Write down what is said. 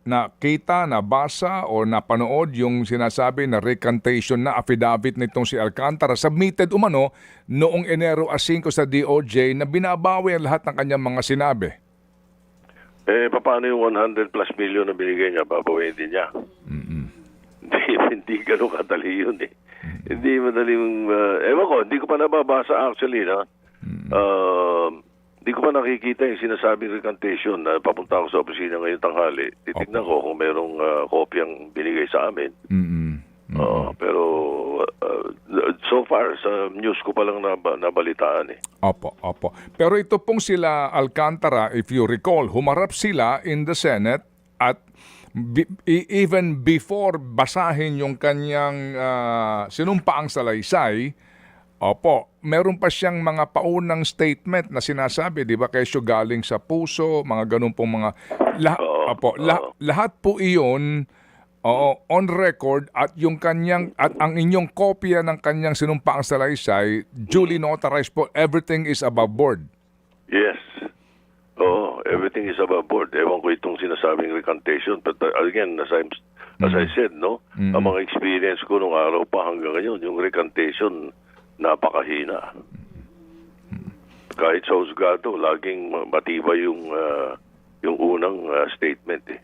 nakita, nabasa o napanood yung sinasabi na recantation na affidavit nitong si Alcantara submitted umano noong Enero 5 sa DOJ na binabawi ang lahat ng kanyang mga sinabi? Paano yung 100 plus million na binigay niya, babawain din niya? Hindi ganun kadali yun eh. Hindi madaling, ewan ko, hindi ko pa nababasa actually na. Hindi ko pa nakikita yung sinasabing recantation na papunta ako sa opisina ngayong tanghali. Titignan ko kung merong kopyang binigay sa amin. Pero so far, sa news ko pa lang nabalitaan eh. Opo. Pero ito pong sila Alcantara, if you recall, humarap sila in the Senate at even before basahin yung kanyang sinumpaang salaysay, meron pa siyang mga paunang statement na sinasabi, di ba, kesyo galing sa puso, mga ganun pong mga lahat po iyon on record at yung kanyang at ang inyong kopya ng kanyang sinumpaang salaysay duly notarized po, everything is above board. Yes. Everything is above board. Ewan ko itong sinasabing recantation. But again, as I said, no, ang mga experience ko nung araw pa hanggang ngayon, yung recantation, napakahina. Kahit sa husgado, laging matibay yung unang statement eh.